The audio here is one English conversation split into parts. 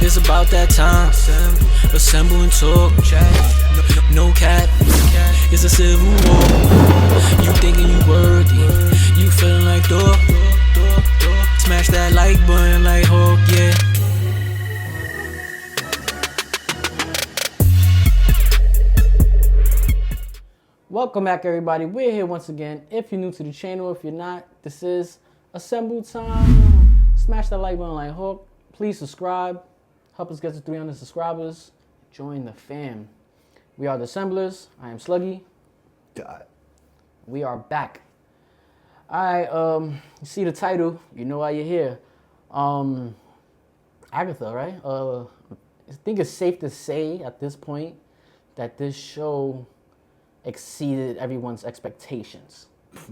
It's about that time. Assemble and talk. No cap. It's a civil war. You thinking you worthy. You feeling like door. Smash that like button like Hulk, yeah. Welcome back, everybody. We're here once again. If you're new to the channel, if you're not, this is Assemble time. Smash that like button like Hulk. Please subscribe. Help us get to 300 subscribers. Join the fam. We are the Assemblers. I am Sluggy. We are back. Alright, you see the title. You know why you're here. Agatha, right? I think it's safe to say at this point that this show exceeded everyone's expectations.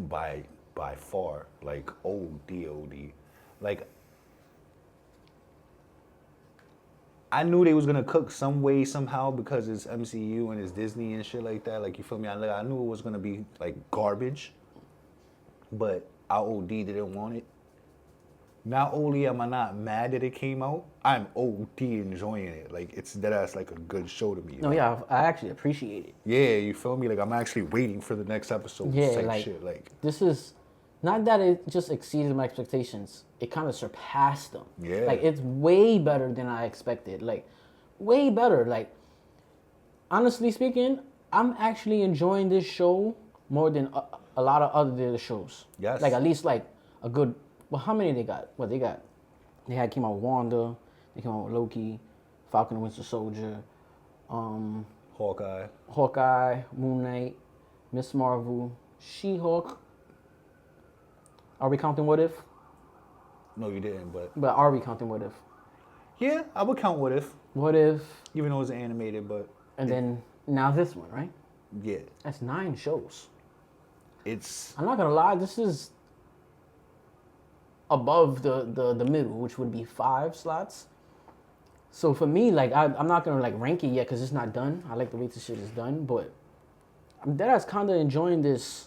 By far, like OD. Like, I knew they was gonna cook some way somehow because it's MCU and it's Disney and shit like that. Like, you feel me? I knew it was gonna be like garbage, but I OD didn't want it. Not only am I not mad that it came out, I'm OD enjoying it. Like, it's deadass like a good show to me. No, yeah, I actually appreciate it. Yeah, you feel me? Like, I'm actually waiting for the next episode. Yeah, like shit. Like, this is not that it just exceeded my expectations. It kind of surpassed them. Yeah. Like, it's way better than I expected. Like, way better. Like, honestly speaking, I'm actually enjoying this show more than a lot of other shows. Yes. Like, at least like a good. Well, how many they got? Well, they came out with Wanda. They came out with Loki, Falcon and Winter Soldier, Hawkeye, Moon Knight, Miss Marvel, She-Hulk. Are we counting What If? no, you didn't, but are we counting What If? yeah, I would count What If. What If? Even though it's animated, but And then now this one, right? yeah, That's 9 shows. it's I'm not gonna lie, this is above the middle, which would be 5 slots. So for me, like, I'm not gonna like rank it yet because it's not done. I like the way this shit is done, but I'm deadass kind of enjoying this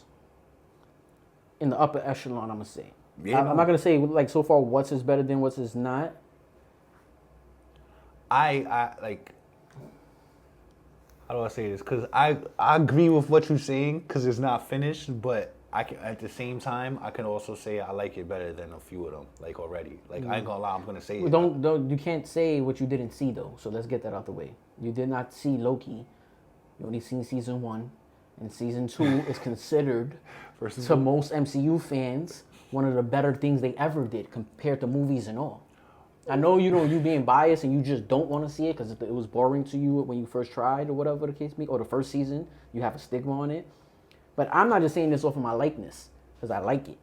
in the upper echelon. I'm gonna say. Yeah, I'm not gonna say like so far what's is better than what's is not. I like. How do I say this? Because I agree with what you're saying because it's not finished, but I can at the same time I can also say I like it better than a few of them like already. Like I ain't gonna lie, I'm gonna say it. Don't you can't say what you didn't see though. So let's get that out the way. You did not see Loki. You only seen season 1, and season 2 is considered to most MCU fans one of the better things they ever did compared to movies and all. I know you being biased and you just don't want to see it because it was boring to you when you first tried or whatever the case may be, or the first season you have a stigma on it. But I'm not just saying this off of my likeness because I like it.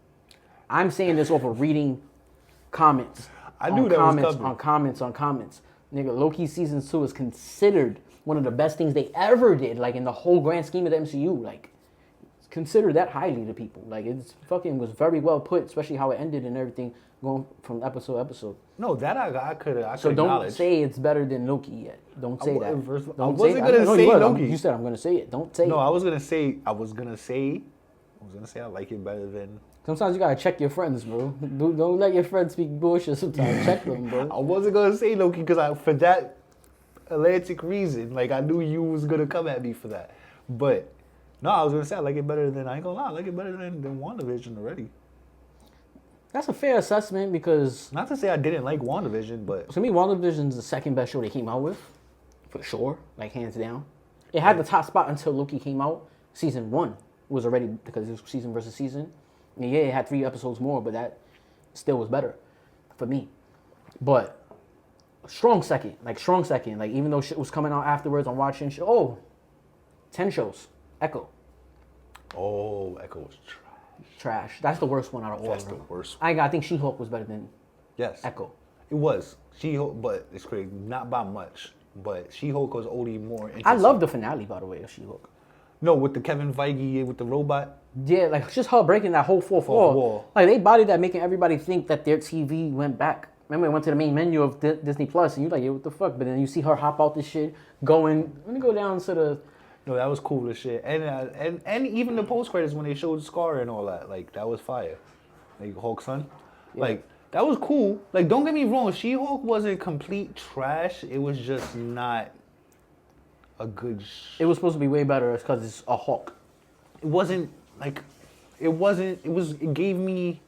I'm saying this off of reading comments. I knew that was coming. On comments. Nigga, Loki season 2 is considered one of the best things they ever did, like in the whole grand scheme of the MCU. Like, consider that highly to people. Like, it's fucking was very well put, especially how it ended and everything, going from episode to episode. No, that I could So don't acknowledge. say it's better than Loki yet. Don't say that. I Don't wasn't say gonna that. say you Loki. You said I'm gonna say it. Don't say it. No, I was gonna say I like it better than. Sometimes you gotta check your friends, bro. Don't let your friends speak bullshit sometimes. Check them, bro. I wasn't gonna say Loki because for that Atlantic reason, like I knew you was gonna come at me for that. But no, I was gonna say I like it better than I ain't gonna lie, I like it better than WandaVision already. That's a fair assessment because Not to say I didn't like WandaVision, but to me, WandaVision's the second best show they came out with, for sure, like hands down. It had the top spot until Loki came out. Season 1 was already because it was season versus season. I mean, yeah, it had 3 episodes more, but that still was better for me. But strong second. Like even though shit was coming out afterwards, I'm watching shit. 10 shows. Echo. oh, Echo was Trash. That's the worst one out of all That's of the them. worst I think She-Hulk was better than yes. Echo. It was. She-Hulk, but it's crazy. Not by much. But She-Hulk was only more interesting. I love the finale, by the way, of She-Hulk. No, with the Kevin Feige, with the robot. Yeah, like just her breaking that whole fourth wall. Like they bodied that, making everybody think that their TV went back. Remember, it went to the main menu of Disney Plus, and you're like, yeah, what the fuck? But then you see her hop out this shit, going, let me go down to the... No, that was cool as shit. And even the post credits when they showed Scar and all that, like that was fire. Like Hulk's son. Yeah. Like That was cool. Like, don't get me wrong, She-Hulk wasn't complete trash. It was just not a good. It was supposed to be way better because it's a Hulk. It wasn't like. It wasn't. It was. It gave me.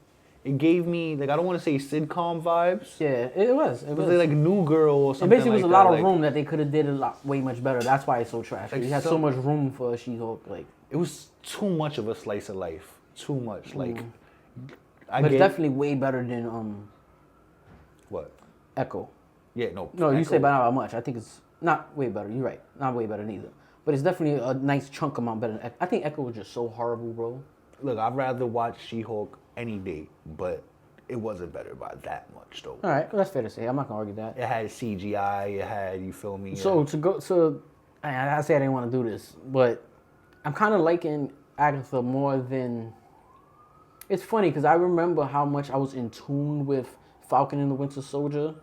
It gave me like I don't want to say sitcom vibes. Yeah, it was. It was like New Girl or It something. basically was like a lot that. of room that they could have did a lot way much better. That's why it's so trash. Like You had so much room for She-Hulk. Like it was too much of a slice of life. Too much. Like I but get it's definitely way better than what? Echo. Yeah, no. No, you Echo- say by not much. I think it's not way better. You're right. Not way better neither. But it's definitely a nice chunk amount better than Echo. I think Echo was just so horrible, bro. Look, I'd rather watch She-Hulk any day, but it wasn't better by that much though. All right, that's fair to say. I'm not gonna argue that. It had CGI. It had, you feel me? So to go, so I say I didn't want to do this, but I'm kind of liking Agatha more than. It's funny because I remember how much I was in tune with Falcon and the Winter Soldier.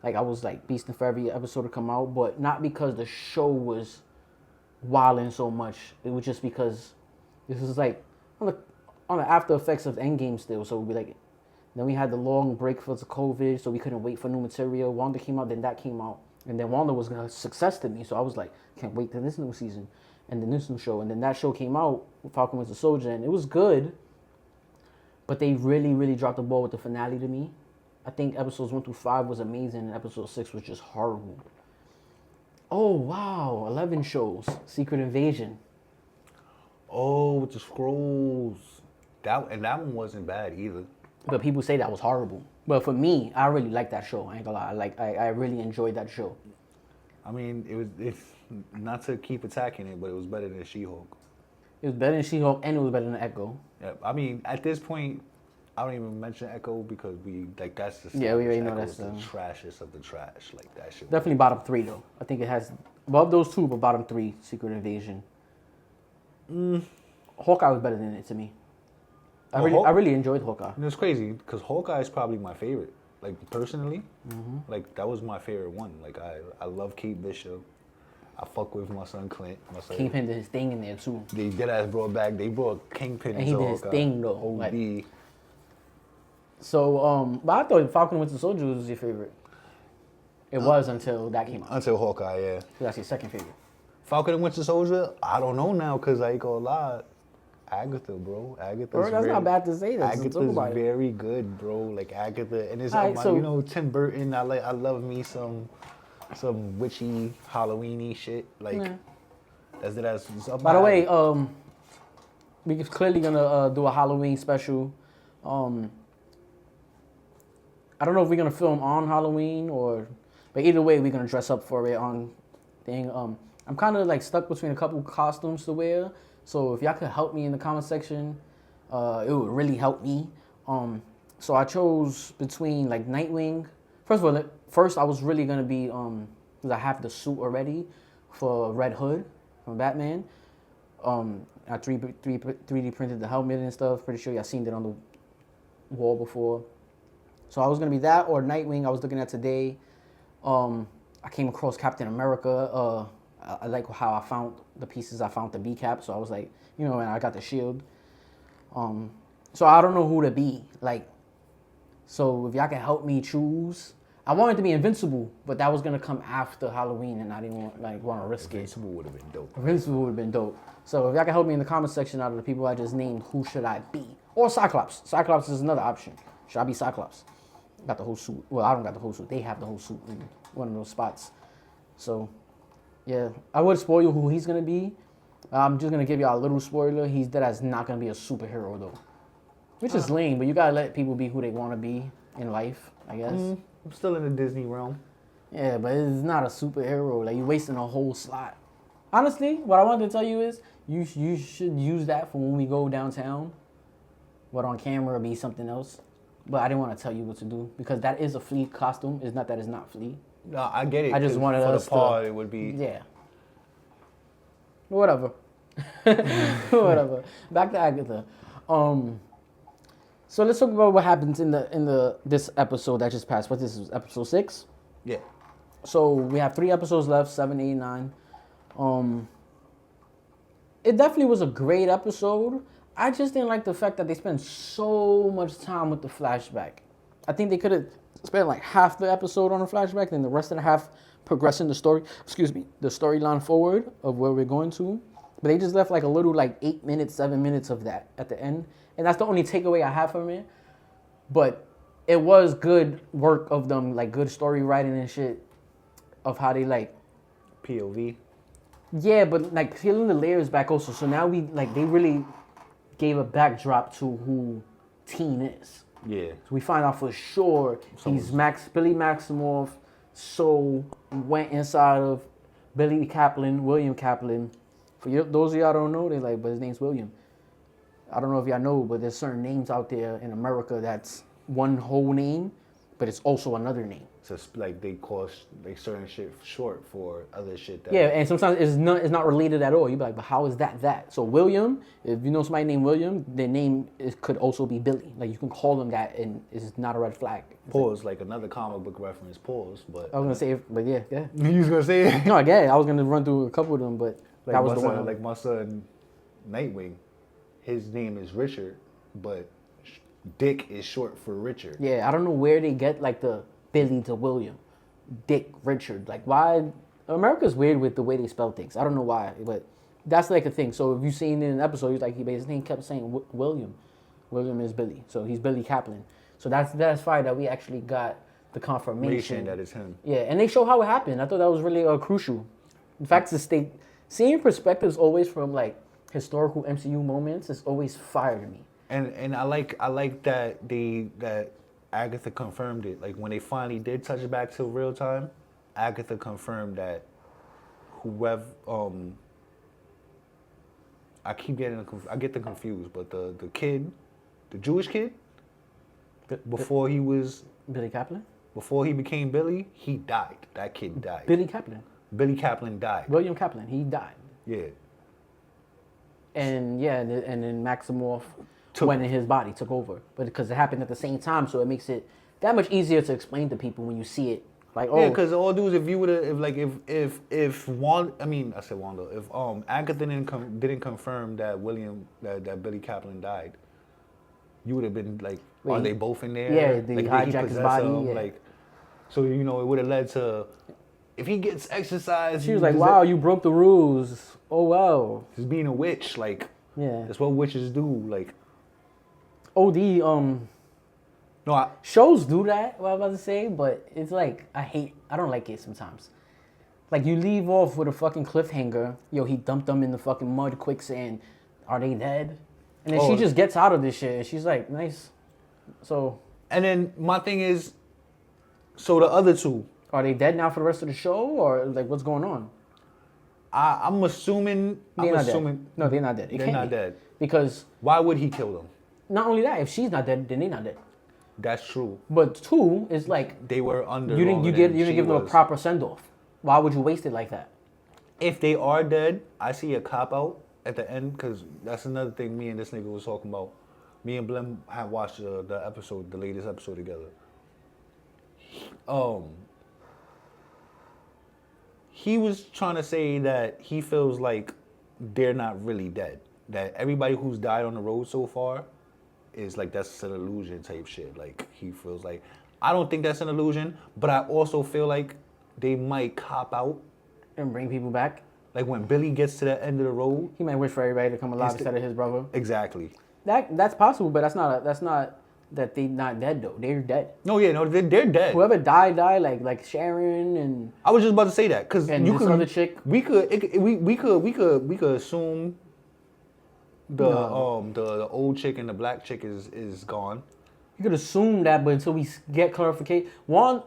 Like I was like beasting for every episode to come out, but not because the show was wilding so much. It was just because this is like on the after effects of Endgame still. So we like. Then we had the long break for the COVID, so we couldn't wait for new material. Wanda came out, then that came out. And then Wanda was a success to me, so I was like, can't wait till this new season and then this new show. And then that show came out, Falcon Winter Soldier, and it was good. But they really, really dropped the ball with the finale to me. I think episodes 1 through 5 was amazing, and episode 6 was just horrible. Oh, wow, 11 shows. Secret Invasion. Oh, with the scrolls. That one wasn't bad either. But people say that was horrible. But for me, I really liked that show. I ain't gonna lie. I really enjoyed that show. I mean, it's not to keep attacking it, but it was better than She-Hulk. It was better than She-Hulk, and it was better than Echo. Yeah, I mean, at this point, I don't even mention Echo because that's the Yeah, we already know Echo's that's the trashest of the trash. Like that shit. Definitely bottom 3 though. I think it has above those two, but bottom 3, Secret Invasion. Hawkeye was better than it to me. I really enjoyed Hawkeye. And it's crazy because Hawkeye is probably my favorite. Like personally, like that was my favorite one. Like I love Kate Bishop. I fuck with my son Clint. Kingpin did his thing in there too. They deadass brought back. They brought Kingpin. And he did his thing though. OD. Like, so, but I thought Falcon Winter Soldier was your favorite. It was until that came out. Until Hawkeye, yeah. So that's your second favorite. Falcon and Winter Soldier. I don't know now because I ain't gonna lie. Agatha, bro. Agatha's That's not bad to say. That's Agatha's very good, bro. Like Agatha, and it's Alright, so- you know Tim Burton. I love me some witchy Halloweeny shit. Like that's. By the way, we're clearly gonna do a Halloween special. I don't know if we're gonna film on Halloween but either way, we're gonna dress up for it on thing. I'm kind of like stuck between a couple costumes to wear. So if y'all could help me in the comment section, it would really help me. So I chose between like Nightwing. First I was really gonna be because I have the suit already for Red Hood from Batman. I 3D printed the helmet and stuff. Pretty sure y'all seen it on the wall before. So I was gonna be that or Nightwing. I was looking at today. I came across Captain America. I like how I found the pieces. I found the B cap, so I was like, and I got the shield. So I don't know who to be. Like, so if y'all can help me choose, I wanted to be Invincible, but that was gonna come after Halloween, and I didn't want to risk it. Invincible would have been dope. Invincible would have been dope. So if y'all can help me in the comment section out of the people I just named, who should I be? Or Cyclops. Cyclops is another option. Should I be Cyclops? Got the whole suit. Well, I don't got the whole suit. They have the whole suit in one of those spots. So, yeah, I would spoil who he's gonna be. I'm just gonna give y'all a little spoiler. He's not gonna be a superhero though, which is lame. But you gotta let people be who they want to be in life, I guess. I'm still in the Disney realm. Yeah, but it's not a superhero. Like, you're wasting a whole slot. Honestly, what I wanted to tell you is you should use that for when we go downtown. But on camera, it'll be something else. But I didn't want to tell you what to do because that is a Flea costume. It's not that it's not Flea. No, I get it. I just wanted for us the pod, to, it would be. Yeah. Whatever. Whatever. Back to Agatha. So let's talk about what happens in this episode that just passed. What this is, episode 6? Yeah. So we have 3 episodes left, 7, 8, 9. It definitely was a great episode. I just didn't like the fact that they spent so much time with the flashback. I think they could have spent like half the episode on a flashback, then the rest of the half progressing the story. Excuse me, the storyline forward of where we're going to. But they just left like a little like 8 minutes, 7 minutes of that at the end, and that's the only takeaway I have from it. But it was good work of them, like good story writing and shit, of how they like. POV. Yeah, but like peeling the layers back also. So now we like they really gave a backdrop to who Teen is. Yeah. So we find out for sure he's Billy Maximoff. So went inside of Billy Kaplan, William Kaplan. For those of y'all don't know, they like, but his name's William. I don't know if y'all know, but there's certain names out there in America that's one whole name, but it's also another name. So it's like they call like certain shit short for other shit. That Yeah, and sometimes it's not related at all. You be like, but how is that? So William, if you know somebody named William, their name could also be Billy. Like you can call them that, and it's not a red flag. Pause, like another comic book reference. Pause, but I was gonna say, but yeah. You was gonna say it? No, I get it. I was gonna run through a couple of them, but Like that was the one. Like my son, Nightwing, his name is Richard, but Dick is short for Richard. Yeah, I don't know where they get like the Billy to William, Dick, Richard. Like why? America's weird with the way they spell things. I don't know why, but that's like a thing. So if you seen in an episode, he's like his name kept saying William. William is Billy, so he's Billy Kaplan. So that's fine that we actually got the confirmation that is him. Yeah, and they show how it happened. I thought that was really crucial. In fact, seeing perspectives always from like historical MCU moments is always fire to me. And I like that Agatha confirmed it. Like when they finally did touch it back to real time, Agatha confirmed that whoever I get them confused, but the kid, the Jewish kid, before he was Billy Kaplan. Before he became Billy, he died. That kid died. Billy Kaplan. Billy Kaplan died. William Kaplan, he died. Yeah. And then Maximoff went in his body, took over. But because it happened at the same time, so it makes it that much easier to explain to people when you see it. Like, oh, yeah, because all dudes, if you would have, if Wanda, I said Wanda, if Agatha didn't confirm that that Billy Kaplan died, you would have been like, are they both in there? Yeah, they like, hijacked his body. Yeah. Like, so it would have led to, if he gets exercise. She was like, wow, you broke the rules. Oh wow. Just being a witch, like, yeah, that's what witches do, like. No, shows do that, what I was about to say, but it's like, I don't like it sometimes. Like, you leave off with a fucking cliffhanger. Yo, he dumped them in the fucking mud, quicksand. Are they dead? And then she just gets out of this shit, and she's like, nice. So. And then my thing is, so the other two. Are they dead now for the rest of the show, or like, what's going on? I'm assuming. No, they're not dead. They're not dead. Because. Why would he kill them? Not only that, if she's not dead, then they're not dead. That's true. But two is like they were under. You didn't give them a proper send off. Why would you waste it like that? If they are dead, I see a cop out at the end, because that's another thing me and this nigga was talking about. Me and Blem had watched the latest episode together. He was trying to say that he feels like they're not really dead. That everybody who's died on the road so far is like, that's an illusion type shit. Like, he feels like, I don't think that's an illusion, but I also feel like they might cop out and bring people back. Like when Billy gets to the end of the road, he might wish for everybody to come alive instead of his brother. Exactly. That's possible, but that's not that they're not dead though. They're dead. No, yeah, no, they're dead. Whoever died like Sharon and. I was just about to say that because you could other chick. We could assume the old chick and the black chick is gone. You could assume that, but until we get clarification, but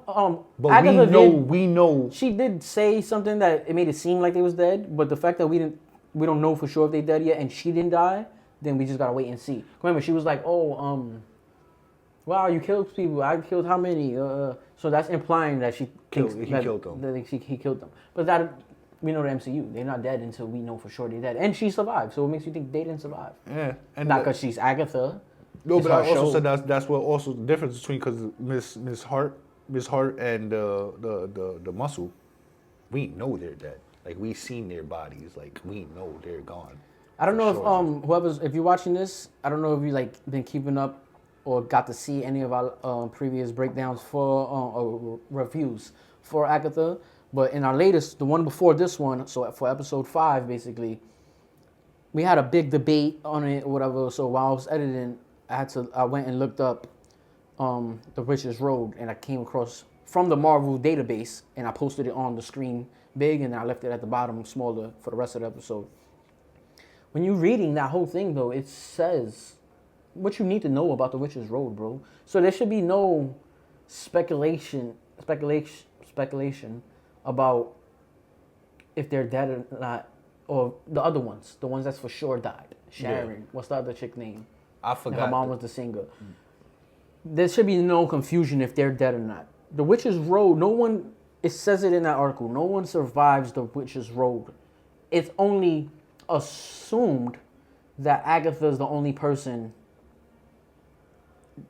Agatha we know she did say something that it made it seem like they was dead. But the fact that we don't know for sure if they dead yet, and she didn't die, then we just gotta wait and see. Remember, she was like, "Oh, wow, you killed people. I killed how many?" So that's implying that he killed them. He killed them. But that we know the MCU. They're not dead until we know for sure they're dead. And she survived, so it makes you think they didn't survive. Yeah, and not because she's Agatha. No, but I also said that's what also the difference between, because Miss Hart and the Muscle, we know they're dead. Like, we seen their bodies. Like, we know they're gone. I don't know if if you're watching this, I don't know if you like been keeping up or got to see any of our previous breakdowns or reviews for Agatha. But in our latest, the one before this one, so for episode 5, basically, we had a big debate on it or whatever. So while I was editing, I went and looked up The Witch's Road, and I came across from the Marvel database, and I posted it on the screen big, and I left it at the bottom smaller for the rest of the episode. When you're reading that whole thing, though, it says what you need to know about The Witch's Road, bro. So there should be no speculation about if they're dead or not, or the other ones, the ones that's for sure died. Sharon, yeah. What's the other chick name? I forgot. And her mom was the singer. There should be no confusion if they're dead or not. The Witch's Road, no one, it says it in that article, no one survives the Witch's Road. It's only assumed that Agatha is the only person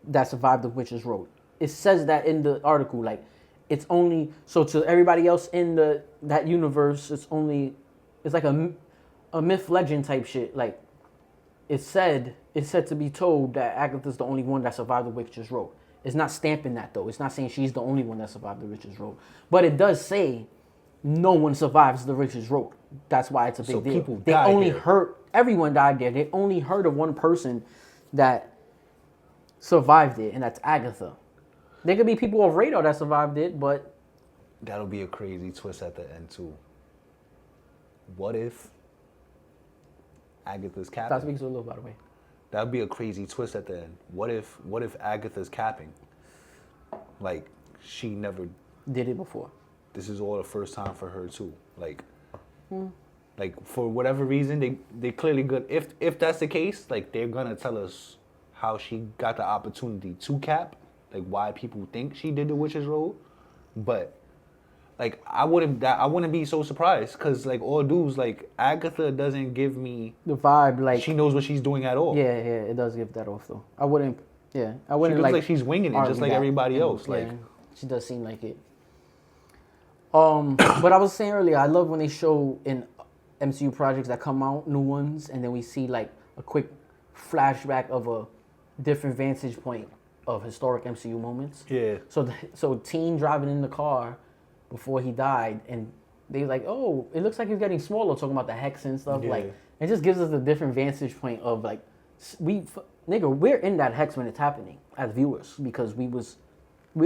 that survived the Witch's Road. It says that in the article, like, it's only, so to everybody else in that universe, it's like a myth legend type shit. Like, it's said to be told that Agatha's the only one that survived the Witch's Road. It's not stamping that, though. It's not saying she's the only one that survived the Witch's Road. But it does say no one survives the Witch's Road. That's why it's a big deal. People they only there. heard, everyone died there. They only heard of one person that survived it, and that's Agatha. There could be people off radar that survived it, but... That'll be a crazy twist at the end, too. What if Agatha's capping? Stop speaking so low, by the way. That'd be a crazy twist at the end. What if Agatha's capping? Like, she never... Did it before. This is all the first time for her, too. Like, for whatever reason, they clearly good. If that's the case, like, they're gonna tell us how she got the opportunity to cap, like why people think she did the Witch's Road. But like I wouldn't be so surprised, because like all dudes, like Agatha doesn't give me the vibe like she knows what she's doing at all. Yeah, it does give that off though. I wouldn't She looks like she's winging it just like everybody else. Like she does seem like it. But I was saying earlier, I love when they show in MCU projects that come out, new ones, and then we see like a quick flashback of a different vantage point of historic MCU moments. Yeah. So teen driving in the car before he died, and they were like, oh, it looks like he's getting smaller, talking about the hex and stuff. Yeah. Like, it just gives us a different vantage point of like, we're in that hex when it's happening as viewers, because we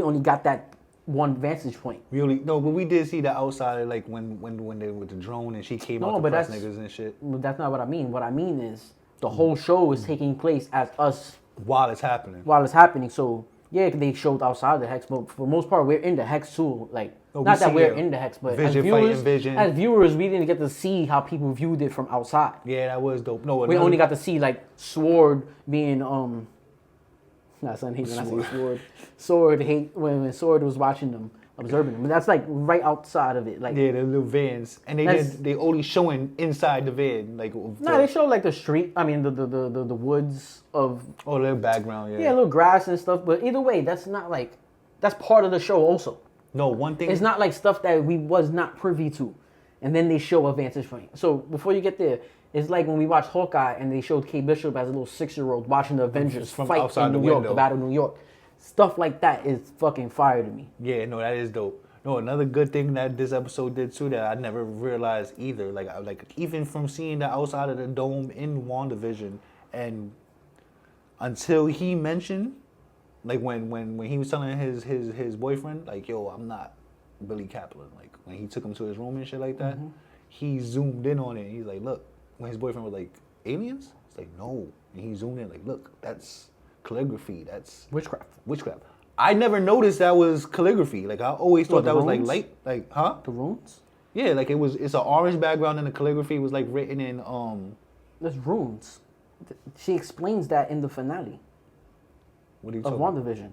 only got that one vantage point. But we did see the outside, like when they with the drone and she came out to press niggas and shit. But that's not what I mean. What I mean is the whole show is taking place as us while it's happening. So yeah, they showed outside the hex, but for the most part, we're in the hex too. Like, not that we're in the hex, but as viewers, we didn't get to see how people viewed it from outside. Yeah, that was dope. We only got to see like Sword being not Son hate when I say Sword. Sword hate when Sword was watching them, observing them. But that's like right outside of it. Like, yeah, the little vans, and they only showing inside the van. Like they show like the street. I mean the woods of a little background. Yeah, a little grass and stuff. But either way, that's part of the show also. No, one thing. It's not like stuff that we was not privy to, and then they show a vantage point. So before you get there, it's like when we watched Hawkeye and they showed Kate Bishop as a little 6-year-old watching the Avengers fight in New York, the Battle of New York. Stuff like that is fucking fire to me. Yeah, no, that is dope. No, another good thing that this episode did too that I never realized either. Like even from seeing the outside of the dome in WandaVision, and until he mentioned, like when he was telling his boyfriend, like, yo, I'm not Billy Kaplan. Like when he took him to his room and shit like that, he zoomed in on it. And he's like, look. When his boyfriend was like, aliens? It's like, no. And he zoomed in like, look, that's calligraphy. That's witchcraft. I never noticed that was calligraphy. Like I always thought that was like light. Like, huh? The runes? Yeah, like it's an orange background and the calligraphy was like written in There's runes. She explains that in the finale. What are you talking about? WandaVision.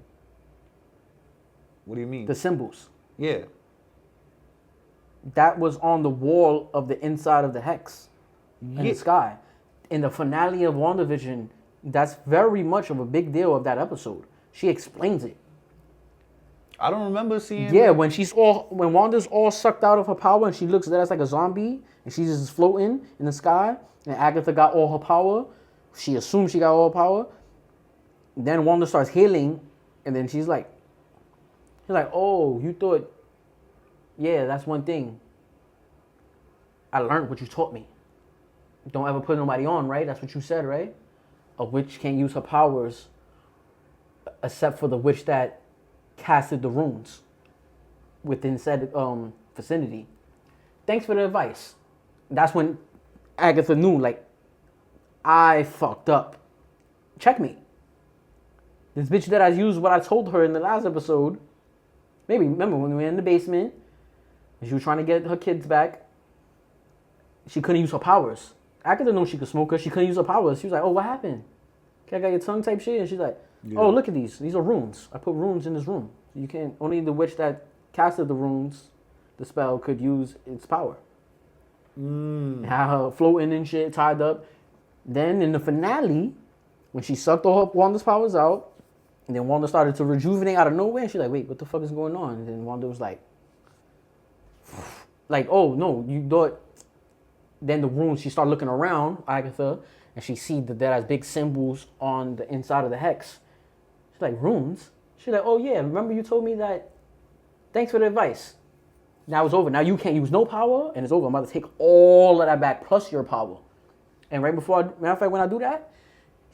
What do you mean? The symbols. Yeah. That was on the wall of the inside of the hex. In the sky. In the finale of WandaVision, that's very much of a big deal of that episode. She explains it. I don't remember seeing that. When Wanda's all sucked out of her power and she looks at us like a zombie and she's just floating in the sky and Agatha got all her power. She assumes she got all her power. Then Wanda starts healing, and then she's like, oh, you thought, yeah, that's one thing. I learned what you taught me. Don't ever put nobody on, right? That's what you said, right? A witch can't use her powers except for the witch that casted the runes within said vicinity. Thanks for the advice. That's when Agatha knew, like, I fucked up. Check me. This bitch that I used what I told her in the last episode. Maybe, remember when we were in the basement and she was trying to get her kids back, she couldn't use her powers. Agatha knew she could smoke her. She couldn't use her powers. She was like, oh, what happened? Okay, I got your tongue type shit. And she's like, oh, look at these. These are runes. I put runes in this room. You can't, only the witch that casted the runes, the spell, could use its power. Had her floating and shit, tied up. Then in the finale, when she sucked all Wanda's powers out, and then Wanda started to rejuvenate out of nowhere, and she's like, wait, what the fuck is going on? And then Wanda was like, oh, no, you thought. Then the runes, she started looking around, Agatha, and she see that there are big symbols on the inside of the hex. She's like, runes? She's like, oh yeah, remember you told me that? Thanks for the advice. Now it's over. Now you can't use no power, and it's over. I'm about to take all of that back, plus your power. And right before, matter of fact, when I do that,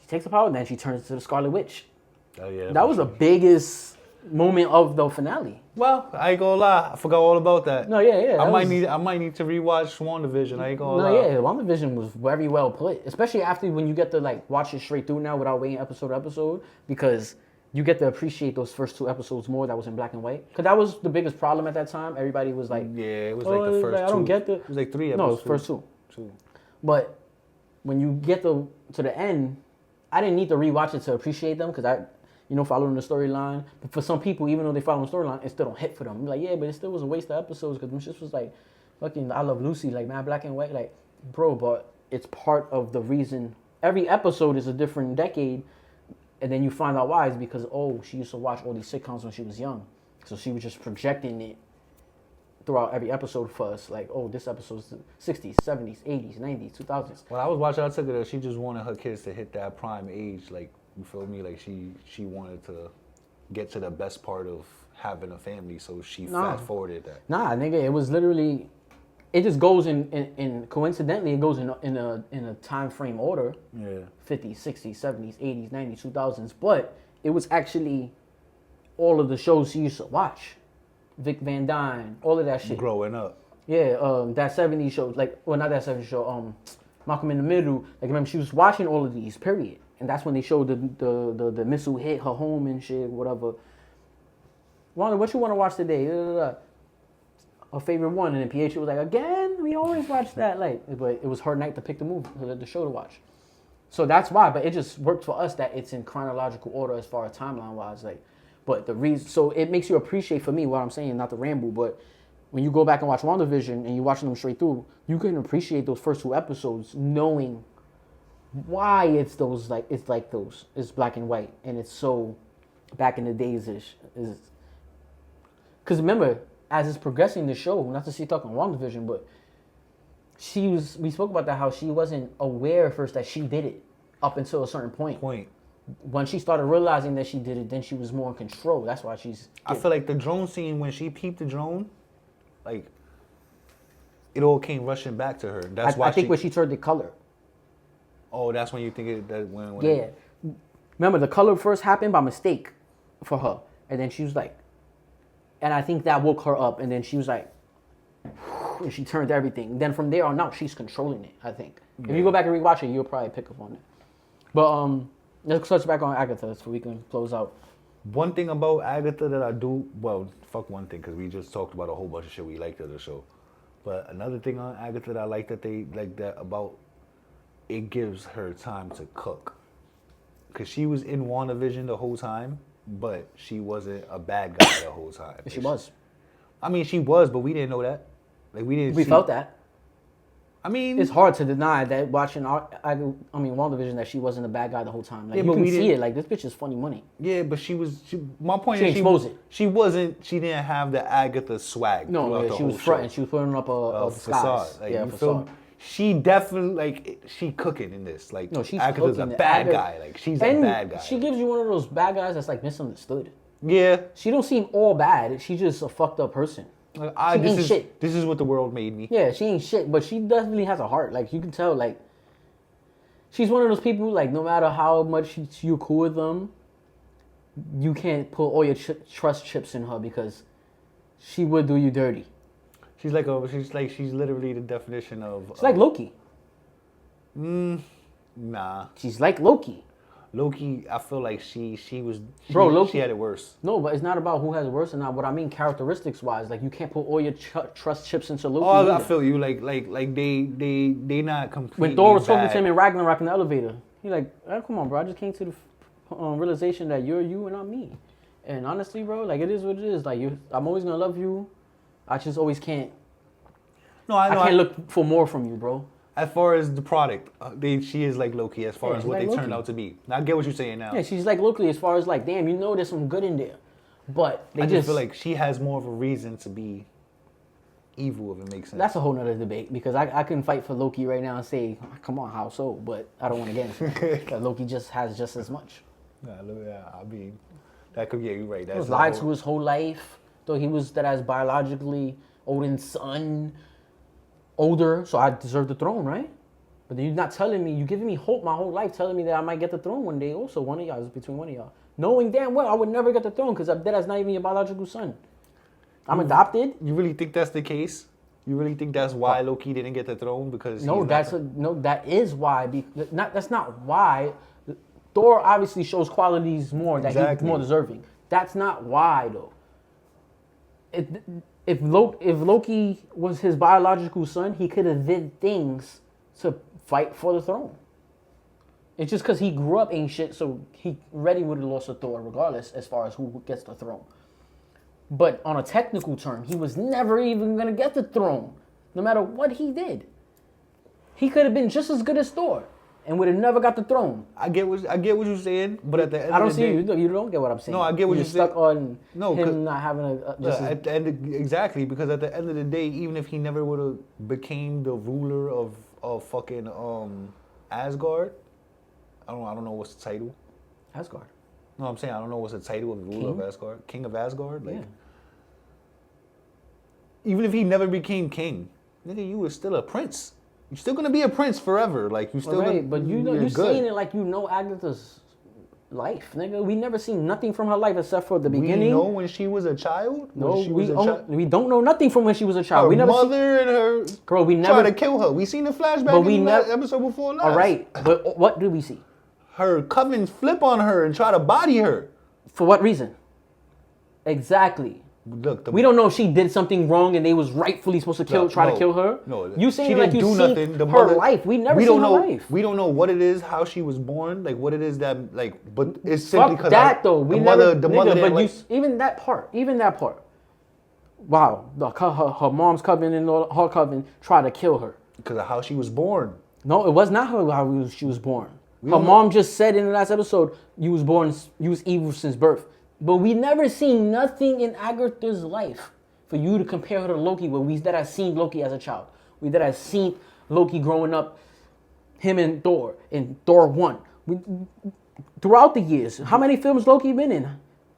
she takes the power, and then she turns into the Scarlet Witch. Oh yeah. That was the biggest moment of the finale. Well, I ain't gonna lie, I forgot all about that. No, yeah. I might need to rewatch WandaVision. I ain't gonna lie. No, yeah, WandaVision was very well put, especially after when you get to like watch it straight through now without waiting episode to episode, because you get to appreciate those first 2 episodes more that was in black and white. Because that was the biggest problem at that time. Everybody was like, yeah, it was like the first two. I don't get the. It was like 3 episodes. No, it was first two. But when you get to the end, I didn't need to rewatch it to appreciate them because I, following the storyline. But for some people, even though they follow the storyline, it still don't hit for them. Like, yeah, but it still was a waste of episodes because them shit was like, fucking I Love Lucy, like, man, black and white. Like, bro, but it's part of the reason. Every episode is a different decade. And then you find out why is because, she used to watch all these sitcoms when she was young. So she was just projecting it throughout every episode for us. Like, this episode's the 60s, 70s, 80s, 90s, 2000s. When I was watching, I took it that she just wanted her kids to hit that prime age. Like, you feel me? Like, she wanted to get to the best part of having a family. So she fast-forwarded that. Nah, nigga, it was literally... It just goes in coincidentally, it goes in a time frame order. Yeah. 50s, 60s, 70s, 80s, 90s, 2000s. But it was actually all of the shows she used to watch. Vic Van Dyne, all of that shit. Growing up. Yeah, that 70s show, not that 70s show, Malcolm in the Middle. Like, remember, she was watching all of these, period. And that's when they showed the missile hit her home and shit, whatever. Wanda, what you want to watch today? Her favorite one, and then PH was like, again? We always watch that. But it was her night to pick the show to watch. So that's why, but it just worked for us that it's in chronological order as far as timeline-wise. But the reason, so it makes you appreciate, for me, what I'm saying, not to ramble, but when you go back and watch WandaVision and you're watching them straight through, you can appreciate those first 2 episodes knowing why it's those, it's black and white, and it's so back in the days-ish. Because remember, as it's progressing the show, not to see talking WandaVision, but we spoke about that, how she wasn't aware first that she did it up until a certain point. When she started realizing that she did it, then she was more in control. That's why I feel like the drone scene, when she peeped the drone, like, it all came rushing back to her. That's why I think when she turned the color. Oh, that's when you think it, that when yeah. Remember, the color first happened by mistake for her. And then she was like, and I think that woke her up. And then she was like, and she turned everything. Then from there on out, she's controlling it, I think. Yeah. If you go back and rewatch it, you'll probably pick up on it. But let's touch back on Agatha so we can close out. One thing about Agatha that I do, well, fuck one thing, because we just talked about a whole bunch of shit we liked of the show. But another thing on Agatha that I like about, it gives her time to cook. Because she was in WandaVision the whole time, but she wasn't a bad guy the whole time. She was. I mean, she was, but we didn't know that. Like, we felt that. I mean, it's hard to deny that watching WandaVision that she wasn't a bad guy the whole time. Like, yeah, you can see it. Like, this bitch is funny money. Yeah, but my point is, she didn't have the Agatha swag. No, she was fronting. She was putting up a facade. Like, facade. she definitely like she cooking in this. Like No, she's Agatha's a cooking. bad guy. Like she's a bad guy. She gives you one of those bad guys that's like misunderstood. Yeah. She don't seem all bad. She's just a fucked up person. Like, She ain't shit. This is what the world made me. Yeah, she ain't shit, but she definitely has a heart. Like you can tell, like she's one of those people. Like no matter how much you're cool with them, you can't put all your trust chips in her because she would do you dirty. She's literally the definition of. She's like Loki. Nah. She's like Loki. Loki, I feel like she Loki had it worse. No, but it's not about who has it worse or not. What I mean, characteristics wise, like you can't put all your trust chips into Loki. Oh, either. I feel you. Like they not completely. When Thor was bad. talking to him in Ragnarok in the elevator, he like, come on, bro. I just came to the realization that you're you and not me. And honestly, bro, like it is what it is. Like I'm always gonna love you. I just always can't. No, I know. I can't look for more from you, bro. As far as the product, she is like Loki as far as what like they turned Loki. out to be. Now, I get what you're saying now. Yeah, she's like Loki as far as like, damn, you know there's some good in there. But they I just feel like she has more of a reason to be evil, if it makes sense. That's a whole nother debate because I can fight for Loki right now and say, come on, how so? But I don't want to get into it. Because Loki just has just as much. Nah, I mean, that could get you right. He was lied to his whole life. Though he was that as biologically Odin's son, older, so I deserve the throne, right? But then you're not telling me, you're giving me hope my whole life, telling me that I might get the throne one day. Also, one of y'all is between one of y'all. Knowing damn well I would never get the throne because that's not even your biological son. I'm adopted. You really think that's the case? You really think that's why Loki didn't get the throne? Because that is why. That's not why. Thor obviously shows qualities more that he's more deserving. That's not why though. If Loki was his biological son, he could have did things to fight for the throne. It's just because he grew up ain't shit, so he already would have lost to Thor regardless as far as who gets the throne. But on a technical term, he was never even going to get the throne, no matter what he did. He could have been just as good as Thor and would have never got the throne. I get what you're saying, but at the end of the day... You don't get what I'm saying. No, I get what you're saying. Stuck on him not having at the end, exactly, because at the end of the day, even if he never would have became the ruler of fucking Asgard, I don't know what's the title. Asgard. No, I'm saying I don't know what's the title of the ruler of Asgard. King of Asgard? Like, even if he never became king, nigga, you were still a prince. You're still gonna be a prince forever. Like you still but you're saying it like you know Agatha's life, nigga. We never seen nothing from her life except for the beginning. We know when she was a child. No, we don't know nothing from when she was a child. Her mother and her girl, we never tried to kill her. We seen the flashback in that episode before last. All right, but what do we see? Her coven flip on her and try to body her. For what reason? Exactly. Look, we don't know if she did something wrong and they was rightfully supposed to try to kill her. No, you saying she like didn't you do seen nothing. The her life. We never seen her life. We don't know what it is, how she was born, like what it is that like. But it's simply because that though. We never. The mother. But like, even that part. Wow, her mom's coven and her coven tried to kill her because of how she was born. No, it was not how she was born. Her mom just said in the last episode, you was evil since birth. But we never seen nothing in Agatha's life for you to compare her to Loki, where that I seen Loki as a child. That I seen Loki growing up, him and Thor, in Thor 1. Throughout the years, how many films Loki been in?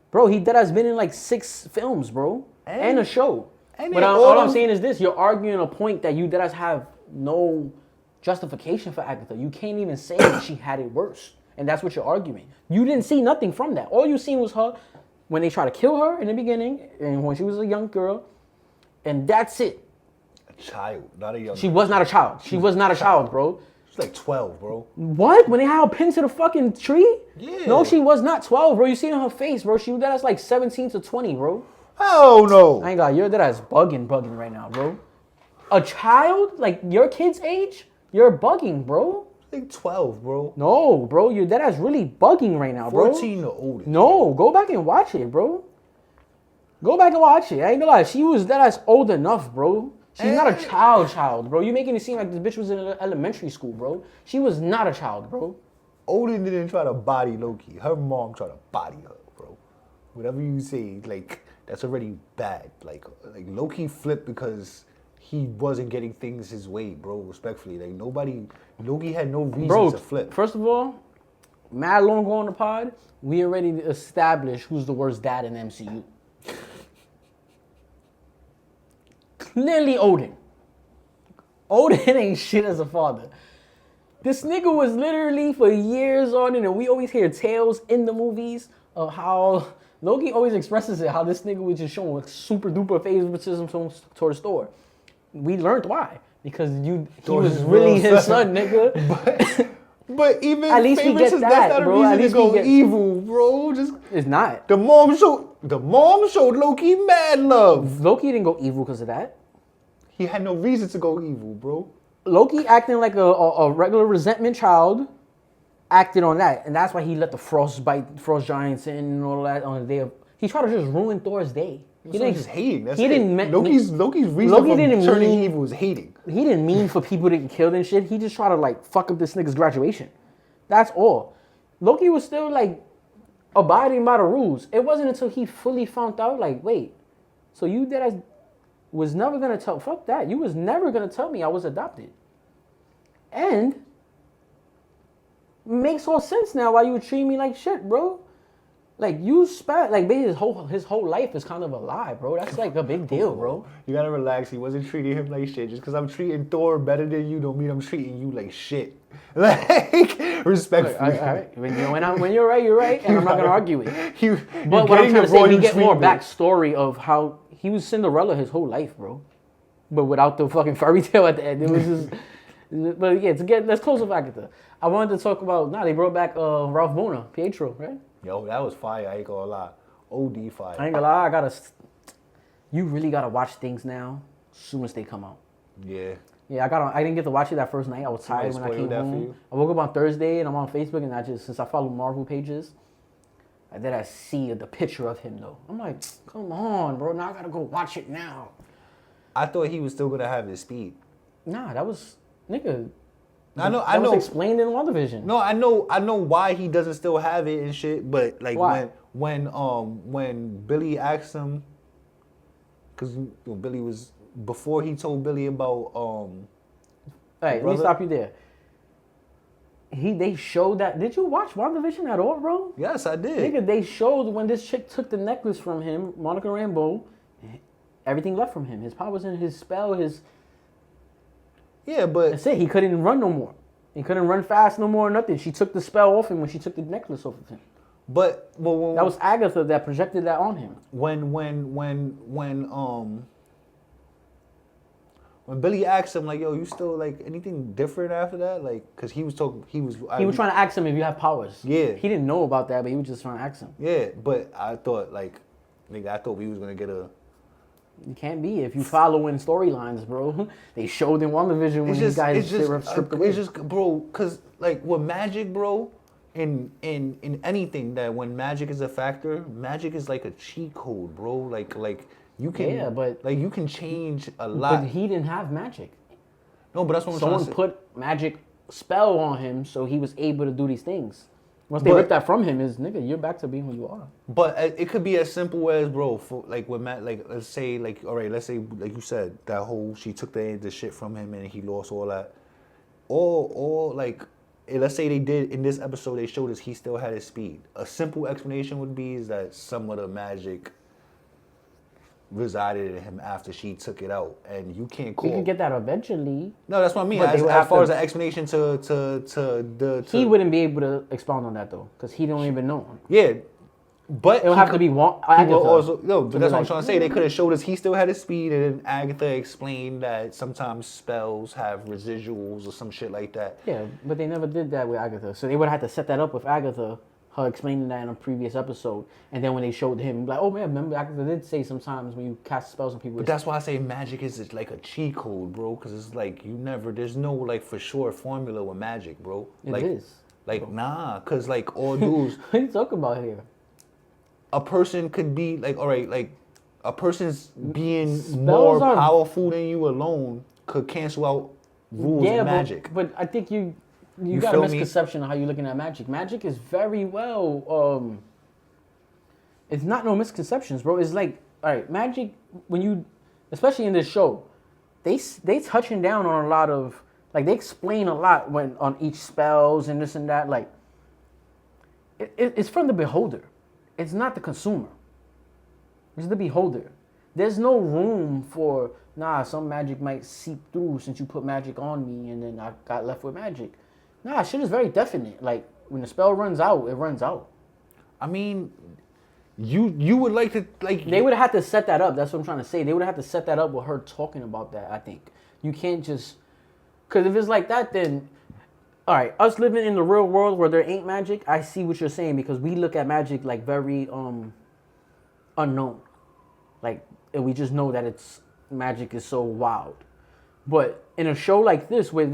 Bro, that has been in like 6 films, bro. And a show. But all I'm saying is this, you're arguing a point that you have no justification for Agatha. You can't even say that she had it worse. And that's what you're arguing. You didn't see nothing from that. All you seen was her when they tried to kill her in the beginning and when she was a young girl. And that's it. A child, not a young girl. She was not a child. She was not a child, bro. She's like 12, bro. What? When they had her pinned to the fucking tree? Yeah. No, she was not 12, bro. You see it on her face, bro. That's like 17 to 20, bro. Oh, no. I ain't got you're that ass bugging right now, bro. A child? Like your kid's age? You're bugging, bro. Like 12, bro. No, bro. That ass really bugging right now, bro. 14 or older. No, go back and watch it, bro. Go back and watch it. I ain't gonna lie. She was that ass old enough, bro. She's not a child, bro. You making it seem like this bitch was in elementary school, bro. She was not a child, bro. Odin didn't try to body Loki. Her mom tried to body her, bro. Whatever you say, like, that's already bad. Like Loki flipped because he wasn't getting things his way, bro. Respectfully, like Loki had no reason Bro, to flip. first of all, mad long ago on the pod, we already established who's the worst dad in the MCU. Clearly Odin. Odin ain't shit as a father. This nigga was literally for years on, and we always hear tales in the movies of how Loki always expresses it, how this nigga was just showing like super duper favoritism towards Thor. We learned why. Because he was really his son, nigga. But even at least we get that, that's not bro. a At reason least to we go get evil, bro. Just it's not. the mom showed Loki mad love. Loki didn't go evil because of that. He had no reason to go evil, bro. Loki acting like a regular resentment child, acted on that, and that's why he let the frost giants in and all that on the day of. He tried to just ruin Thor's day. He didn't just hating. That's he it. didn't. Loki's reason for turning evil is hating. He didn't mean for people to get killed and shit. He just tried to like fuck up this nigga's graduation. That's all. Loki was still like abiding by the rules. It wasn't until he fully found out, like, wait, so you did I was never gonna tell. Fuck that. You was never gonna tell me I was adopted. And makes all sense now why you would treat me like shit, bro. Like you spat like his whole life is kind of a lie, bro. That's like a big deal, bro. You gotta relax. He wasn't treating him like shit. Just because I'm treating Thor better than you, don't mean I'm treating you like shit. Like respectfully. All right. When you're right, you're right, and I'm not gonna argue it. But what I'm getting trying to say, we get more treatment. backstory of how he was Cinderella his whole life, bro. But without the fucking fairy tale at the end, it was just. But yeah, let's close with Agatha. I wanted to talk about. They brought back Ralph Bona, Pietro, right? Yo, that was fire. I ain't gonna lie. OD fire. I ain't gonna lie. You really gotta watch things now, as soon as they come out. Yeah. Yeah, I didn't get to watch it that first night. I was tired when I came home. I woke up on Thursday and I'm on Facebook and since I follow Marvel pages, I see the picture of him though. I'm like, come on, bro. Now I gotta go watch it now. I thought he was still gonna have his speed. Nah, that was nigga. I know. That was explained in WandaVision. No, I know why he doesn't still have it and shit. But like why? when Billy asked him, because Billy was before he told Billy about Hey, let me stop you there. They showed that. Did you watch WandaVision at all, bro? Yes, I did. Nigga, they showed when this chick took the necklace from him, Monica Rambeau, everything left from him. His powers in his spell, Yeah, but that's it. He couldn't run no more. He couldn't run fast no more. Nothing. She took the spell off him when she took the necklace off of him. But that was Agatha that projected that on him. When Billy asked him like, "Yo, you still like anything different after that?" Like, cause he was trying to ask him if you have powers. Yeah. He didn't know about that, but he was just trying to ask him. Yeah, but I thought we was gonna get a. You can't be if you following storylines, bro. They showed in WandaVision when these guys stripped away. It's just, bro, cause like with magic, bro, in anything that when magic is a factor, magic is like a cheat code, bro. Like you can, you can change a lot. But he didn't have magic. No, but that's what I'm trying to say. Someone put magic spell on him, so he was able to do these things. Once they ripped that from him, nigga, you're back to being who you are. But it could be as simple as, bro, let's say like you said, that whole she took the shit from him and he lost all that. Or like, let's say they did in this episode, they showed us he still had his speed. A simple explanation would be is that some of the magic resided in him after she took it out, and you can't call. You can get that eventually. No, that's what I mean. As far as an explanation to he wouldn't be able to expound on that though, because he don't even know him. Yeah, but it'll have to be one. Also, no, but that's what I'm trying to say. They could have showed us he still had his speed, and then Agatha explained that sometimes spells have residuals or some shit like that. Yeah, but they never did that with Agatha, so they would have to set that up with Agatha. Her explaining that in a previous episode, and then when they showed him, like, oh man, remember Agatha did say sometimes when you cast spells on people. But that's why I say magic is like a cheat code, bro, because it's like there's no like for sure formula with magic, bro. It is. Like, nah, because like all dudes. What are you talking about here? A person could be like, all right, like a person's being more powerful than you alone could cancel out rules of magic. But I think you got a misconception of how you're looking at magic. Magic is very well. It's not no misconceptions, bro. It's like, all right, magic, when you, especially in this show, they touching down on a lot of, like, they explain a lot when on each spells and this and that. Like, it's from the beholder. It's not the consumer. It's the beholder. There's no room for, some magic might seep through since you put magic on me and then I got left with magic. Shit is very definite. Like, when the spell runs out, it runs out. I mean, you would like to, like... They would have had to set that up. That's what I'm trying to say. They would have had to set that up with her talking about that, I think. You can't just... Because if it's like that, then... All right, us living in the real world where there ain't magic, I see what you're saying because we look at magic like very unknown. Like, and we just know that magic is so wild. But in a show like this where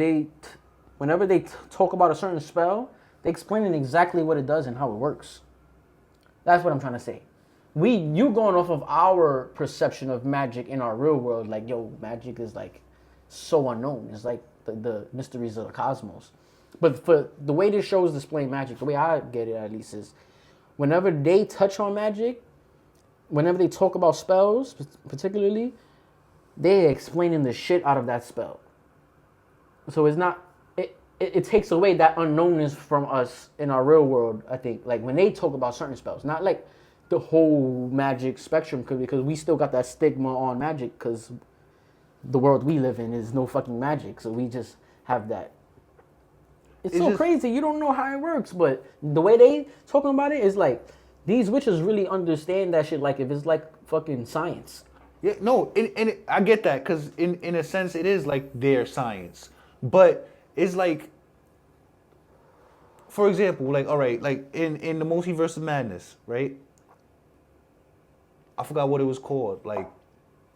whenever they talk about a certain spell, they explain exactly what it does and how it works. That's what I'm trying to say. You going off of our perception of magic in our real world, like, yo, magic is like so unknown. It's like the mysteries of the cosmos. But for the way this show is displaying magic, the way I get it at least is, whenever they touch on magic, whenever they talk about spells, particularly, they're explaining the shit out of that spell. So it's not, it takes away that unknownness from us in our real world, I think. Like, when they talk about certain spells, not like the whole magic spectrum, because we still got that stigma on magic, because the world we live in is no fucking magic. So we just have that. It's so crazy. You don't know how it works, but the way they talking about it is like, these witches really understand that shit. Like, if it's like fucking science. Yeah, no, I get that, because in a sense it is like their science. But it's like, for example, like, all right, like in the Multiverse of Madness, right? I forgot what it was called, like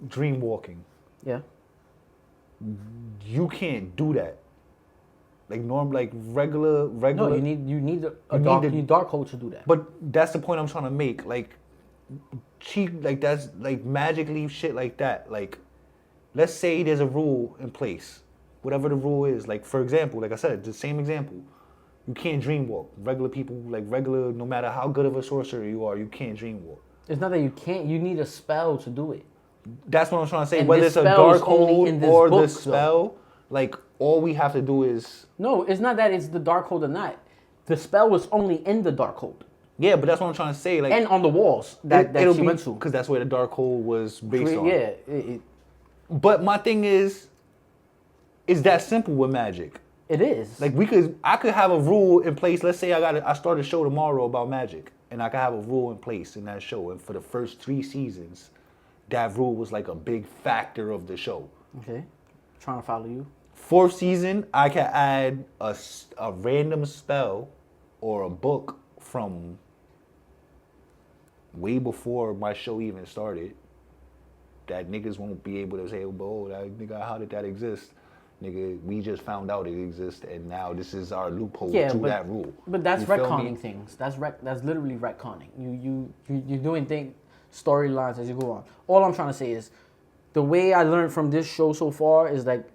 dream walking. Yeah. You can't do that. Like regular. No, you need a dark hole to do that. But that's the point I'm trying to make. Like, that's like magically shit like that. Like, let's say there's a rule in place, whatever the rule is. Like, for example, like I said, the same example, you can't dream walk. Regular people, no matter how good of a sorcerer you are, you can't dream walk. It's not that you can't. You need a spell to do it. That's what I'm trying to say. And whether it's a dark hole or the spell, like, all we have to do is... No, it's not that it's the dark hold or not. The spell was only in the dark hold. Yeah, but that's what I'm trying to say. Like, and on the walls that she went to. Because that's where the dark hole was based on. Yeah. But my thing is that simple with magic. It is. Like, I could have a rule in place. Let's say I start a show tomorrow about magic, and I could have a rule in place in that show. And for the first 3 seasons, that rule was like a big factor of the show. Okay. Trying to follow you. 4th season, I can add a random spell or a book from way before my show even started that niggas won't be able to say, oh, that nigga, how did that exist? Nigga, we just found out it exists, and now this is our loophole to that rule. But that's retconning things. That's literally retconning. You're doing storylines as you go on. All I'm trying to say is, the way I learned from this show so far is like,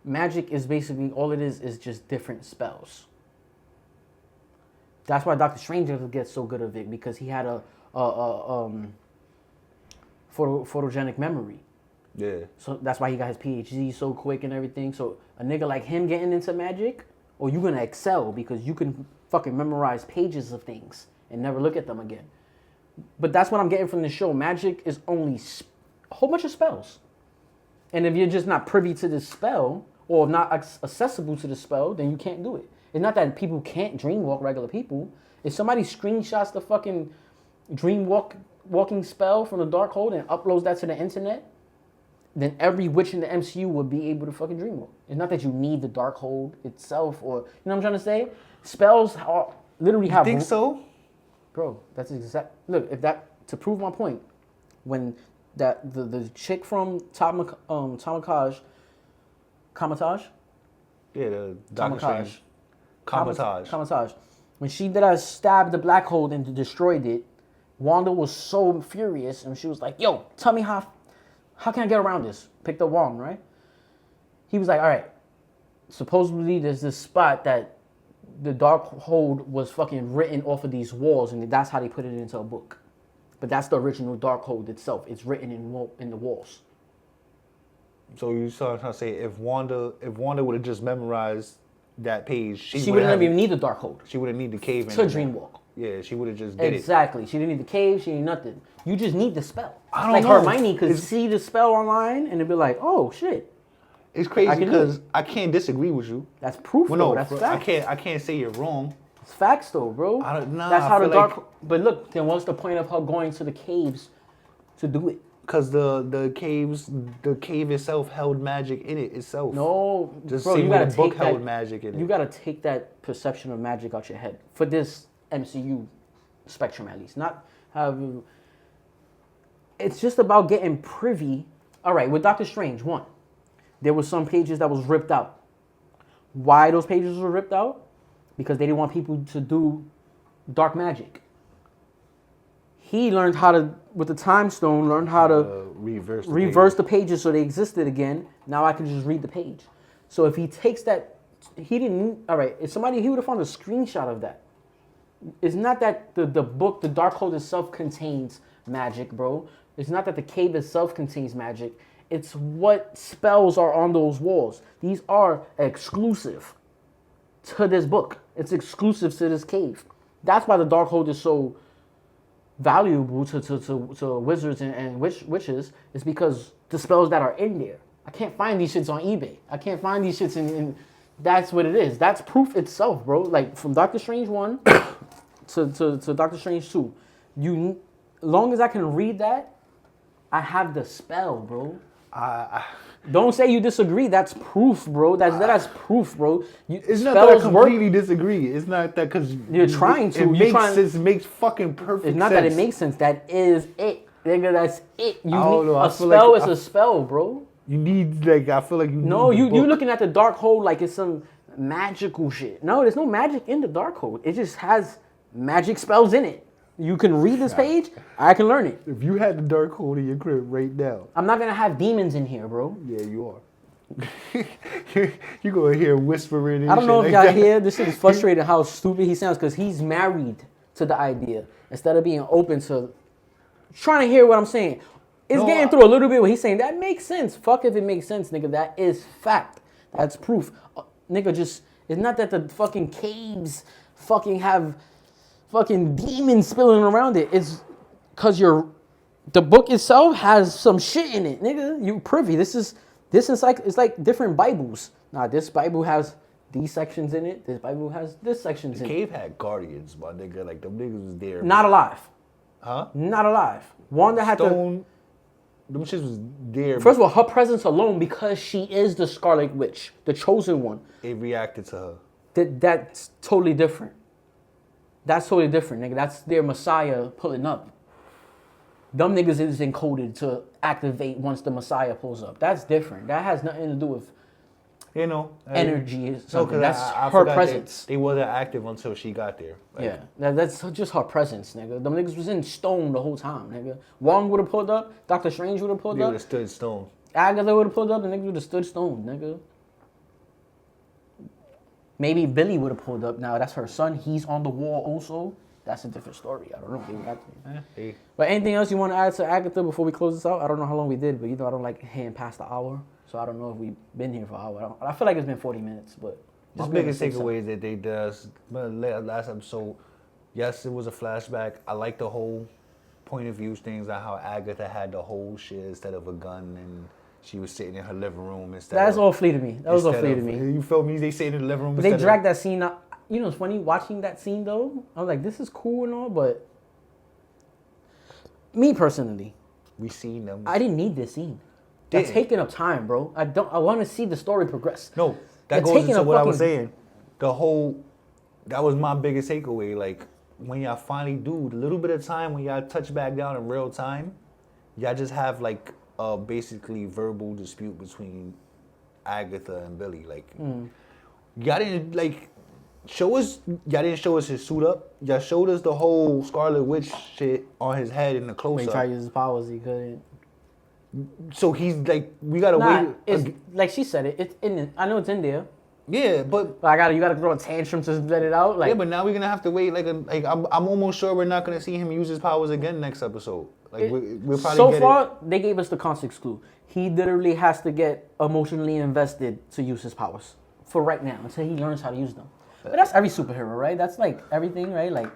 magic is basically, all it is just different spells. That's why Doctor Strange gets so good of it, because he had a photogenic memory. Yeah. So that's why he got his PhD so quick and everything. So a nigga like him getting into magic, or you're gonna excel because you can fucking memorize pages of things and never look at them again. But that's what I'm getting from the show. Magic is only a whole bunch of spells. And if you're just not privy to this spell, or not accessible to the spell, then you can't do it. It's not that people can't dream walk, regular people. If somebody screenshots the fucking dream walking spell from the dark hold and uploads that to the internet, then every witch in the MCU would be able to fucking dream walk. It's not that you need the dark hold itself, or, you know what I'm trying to say? Spells literally have... You think so? Bro, that's exact... Look, to prove my point, when the chick from Kamatage. Yeah, the Doctor Strange. Kamatage. When she stabbed the black hole and destroyed it, Wanda was so furious, and she was like, yo, tell me how can I get around this? Picked up Wong, right? He was like, all right, supposedly there's this spot that the dark hold was fucking written off of these walls, and that's how they put it into a book. But that's the original dark hold itself. It's written in the walls. So you started trying to say if Wanda would have just memorized that page, she wouldn't even need the Darkhold. She wouldn't need the cave to Dreamwalk. Yeah, she would have just did exactly. She didn't need the cave. She didn't need nothing. You just need the spell. I don't like know. Hermione could see the spell online and it'd be like, oh shit. It's crazy because I can't disagree with you. That's proof. Well, though. no, That's bro, facts. I can't say you're wrong. It's facts though, bro. That's how the dark. But look, then what's the point of her going to the caves to do it? Because the cave itself held magic in it itself. No, just bro, you gotta take held magic in it. You gotta take that perception of magic out your head for this MCU spectrum, at least. Not have. It's just about getting privy. All right, with Doctor Strange, one, there was some pages that was ripped out. Why those pages were ripped out? Because they didn't want people to do dark magic. He learned how to, with the time stone, learned how to reverse the pages so they existed again. Now I can just read the page. So if he takes that, he didn't, all right, if somebody, he would have found a screenshot of that. It's not that the book, the Darkhold itself contains magic, bro. It's not that the cave itself contains magic. It's what spells are on those walls. These are exclusive to this book. It's exclusive to this cave. That's why the Darkhold is so valuable to wizards and witches, is because the spells that are in there. I can't find these shits on eBay. I can't find these shits in that's what it is. That's proof itself, bro. Like from Doctor Strange 1 to Doctor Strange 2. Long as I can read that, I have the spell, bro. Don't say you disagree. That's proof, bro. That's proof, bro. It's not that I completely disagree. It's not that because you're trying to. It makes sense. It makes fucking perfect sense. It's not that it makes sense. That is it. Nigga, that's it. A spell is a spell, bro. You need, like, I feel like you No, need you looking at the Darkhold like it's some magical shit. No, there's no magic in the Darkhold. It just has magic spells in it. You can read this page, I can learn it. If you had the Darkhold in your crib right now. I'm not going to have demons in here, bro. Yeah, you are. You're going to hear whispering and I don't know if y'all that. hear. This shit is frustrated how stupid he sounds because he's married to the idea instead of being open to trying to hear what I'm saying. It's getting through a little bit when he's saying, that makes sense. Fuck if it makes sense, nigga. That is fact. That's proof. Nigga, just, it's not that the fucking caves fucking have fucking demons spilling around it. It's because the book itself has some shit in it, nigga. You privy. This is like, it's like different Bibles. Nah, this Bible has these sections in it. This Bible has this sections in it. The cave had guardians, my nigga. Like, them niggas was there. Not alive. Huh? Not alive. One that had to... Them shits was there. First of all, her presence alone, because she is the Scarlet Witch, the chosen one. It reacted to her. That's totally different. That's totally different, nigga. That's their Messiah pulling up. Them niggas is encoded to activate once the Messiah pulls up. That's different. That has nothing to do with energy or something. That's her presence. They wasn't active until she got there. Like, yeah, that's just her presence, nigga. Them niggas was in stone the whole time, nigga. Wong would have pulled up. Doctor Strange would have pulled up. They would have stood stone. Agatha would have pulled up. The niggas would have stood stone, nigga. Maybe Billy would have pulled up. Now, that's her son. He's on the wall also. That's a different story. I don't know. But anything else you want to add to Agatha before we close this out? I don't know how long we did, but I don't like hitting past the hour. So I don't know if we've been here for an hour. I feel like it's been 40 minutes, but... My biggest takeaway is that they does last episode, yes, it was a flashback. I like the whole point of view things on how Agatha had the whole shit instead of a gun and she was sitting in her living room instead That's all flea to me. That was all flea to me. You feel me? They sitting in the living room. But they dragged that scene out. You know, it's funny watching that scene though. I was like, this is cool and all, but me personally, we seen them. I didn't need this scene. That's taking up time, bro. I want to see the story progress. No, that goes into what I was saying. That was my biggest takeaway. Like, when y'all finally do a little bit of time, when y'all touch back down in real time, y'all just have like a basically verbal dispute between Agatha and Billy. Like, y'all didn't like show us. Y'all didn't show us his suit up. Y'all showed us the whole Scarlet Witch shit on his head in the close up. When he tried to use his powers, he couldn't. So he's like, we gotta wait. It's like she said it. It's in. I know it's in there. Yeah, but You gotta throw a tantrum to let it out. Like, yeah, but now we're gonna have to wait. I'm almost sure we're not gonna see him use his powers again next episode. Like we'll probably so get far, they gave us the context clue. He literally has to get emotionally invested to use his powers for right now until he learns how to use them. But that's every superhero, right? That's like everything, right? Like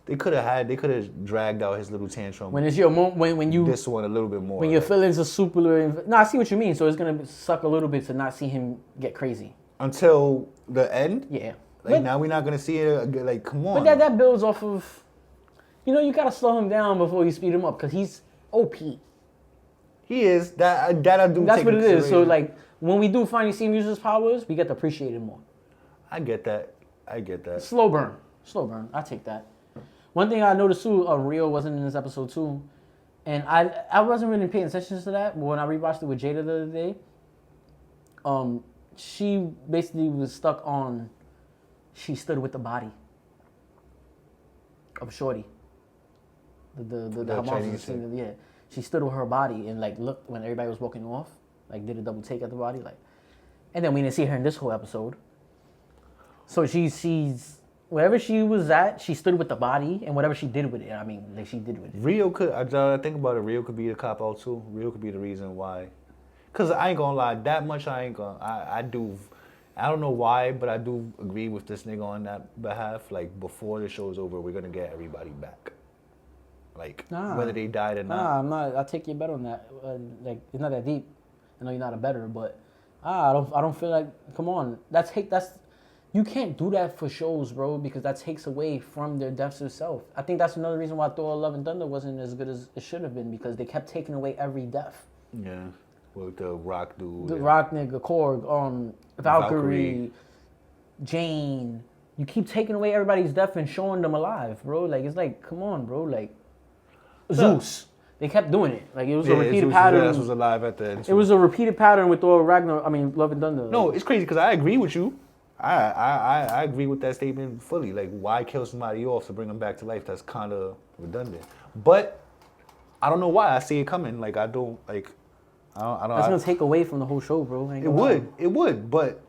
they could have dragged out his little tantrum. when it's your moment, when you this one a little bit more. when your feelings are super. No, I see what you mean. So it's gonna suck a little bit to not see him get crazy until the end. Yeah. Like now we're not gonna see it. Like come on. But that builds off of, you gotta slow him down before you speed him up because he's OP. He is that I do. That's what it is. So like when we do finally see him use his powers, we get to appreciate him more. I get that. Slow burn. I take that. One thing I noticed too, Rio wasn't in this episode too, and I wasn't really paying attention to that. But when I rewatched it with Jada the other day, she basically was stuck on. She stood with the body of Shorty. The Chinese scene, yeah. She stood with her body and like looked when everybody was walking off, like did a double take at the body, like, and then we didn't see her in this whole episode. So she's wherever she was at, she stood with the body, and whatever she did with it, I mean, like she did with it. Rio could. I think about it. Rio could be the cop out too. Rio could be the reason why. Cause I ain't gonna lie, that much I ain't gonna. I don't know why, but I do agree with this nigga on that behalf. Like before the show's over, we're gonna get everybody back. Like whether they died or not. Nah, I'm not. I'll take your bet on that. Like it's not that deep. I know you're not a bettor, but I don't feel like. Come on, that's you can't do that for shows, bro, because that takes away from their depths of self. I think that's another reason why Thor: Love and Thunder wasn't as good as it should have been because they kept taking away every death. Yeah, with the Rock dude. The Rock nigga, Korg, Valkyrie, Jane. You keep taking away everybody's death and showing them alive, bro. Like it's like, come on, bro. Like Zeus. They kept doing it. Like it was a repeated pattern. Zeus was alive at the end. It was a repeated pattern with Thor Love and Thunder. No, it's crazy because I agree with you. I agree with that statement fully. Like, why kill somebody off to bring them back to life? That's kind of redundant. But I don't know why. I see it coming. Like, I don't. That's gonna take away from the whole show, bro. It would. But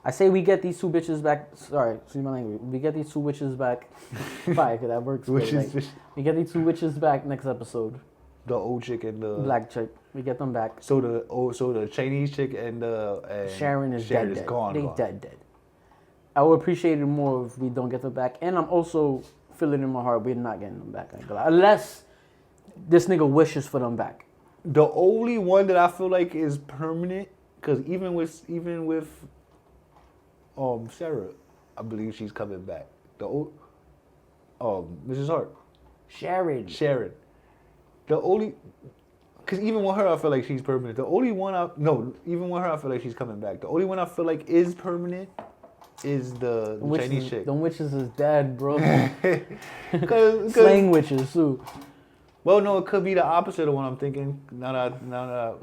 I say we get these two bitches back. Sorry, excuse my language. We get these two witches back. Fine, because that works. We get these two witches back next episode. The old chick and the black chick. We get them back. So the Chinese chick and Sharon is dead. Gone. Dead. I would appreciate it more if we don't get them back. And I'm also feeling in my heart we're not getting them back. Unless this nigga wishes for them back. The only one that I feel like is permanent, because even with Sarah, I believe she's coming back. The old Mrs. Hart. Sharon. The only, because even with her, I feel like she's permanent. Even with her, I feel like she's coming back. The only one I feel like is permanent is the Chinese chick. The witches is dead, bro. Cause, Slaying witches, too. Well, no, it could be the opposite of what I'm thinking. Now that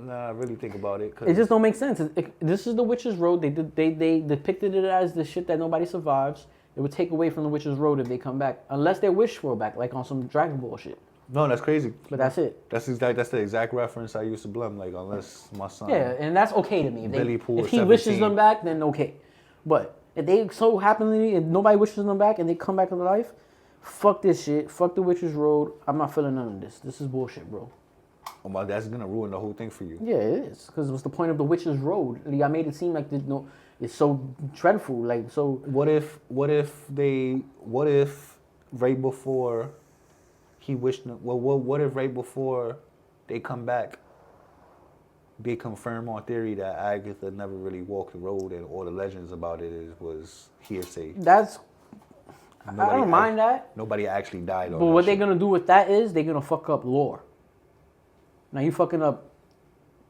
I really think about it. It just don't make sense. This is the Witch's Road. They depicted it as the shit that nobody survives. It would take away from the Witch's Road if they come back. Unless they wish for it back, like on some Dragon Ball shit. No, that's crazy. But that's it. That's the exact reference I used to blame. Like, unless my son. Yeah, and that's okay to me. If he 17. wishes them back, then okay. But if they so happily, if nobody wishes them back and they come back to life, fuck this shit. Fuck the Witch's Road. I'm not feeling none of this. This is bullshit, bro. Oh my, that's gonna ruin the whole thing for you. Yeah, it is. Because what's the point of the Witch's Road? I made it seem like it's so dreadful. Like so. What if right before he wished? Well, what if right before they come back, they confirm on theory that Agatha never really walked the road and all the legends about it was hearsay? I don't mind that. Nobody actually died on But what they're going to do with that is they're going to fuck up lore. Now you fucking up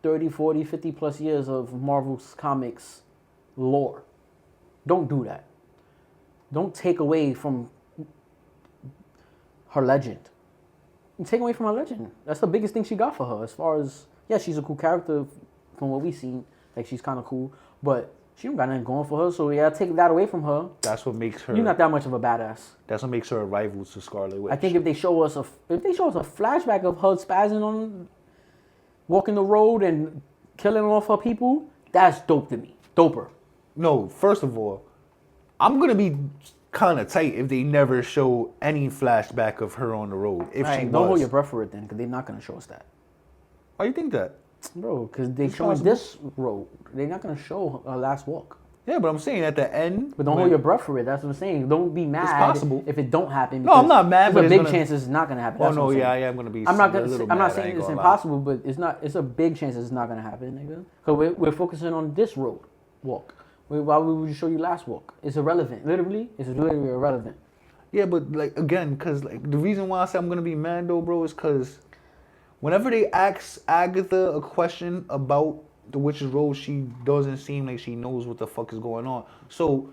30, 40, 50 plus years of Marvel's comics lore. Don't do that. Don't take away from her legend. Take away from her legend. That's the biggest thing she got for her. As far as, yeah, she's a cool character from what we've seen. Like, she's kind of cool. But she don't got nothing going for her, so yeah, take that away from her. That's what makes her. You're not that much of a badass. That's what makes her a rival to Scarlet Witch. I think if they show us a flashback of her spazzing on, walking the road and killing off her people, that's dope to me. Doper. No, first of all, I'm gonna be kind of tight if they never show any flashback of her on the road. If she Right, don't hold was. your breath for it then, because they're not gonna show us that, Why you think that? bro. Because they It's showing possible. this road. They're not gonna show her last walk. Yeah, but I'm saying at the end. But don't hold your breath for it. That's what I'm saying. Don't be mad possible. if it don't happen. No, I'm because not mad, but There's a it's big gonna- chance it's not gonna happen. Oh That's what no, I'm yeah, saying. I am gonna be. I'm not a gonna. little I'm not mad, I saying ain't it's gonna lie. impossible, but it's not. It's a big chance it's not gonna happen, nigga. Because we're focusing on this road walk. Why would we show you last walk? It's irrelevant. Literally, it's literally irrelevant. Yeah, but like again, cause like the reason why I say I'm gonna be mad though, bro, is cause whenever they ask Agatha a question about the witch's road, she doesn't seem like she knows what the fuck is going on. So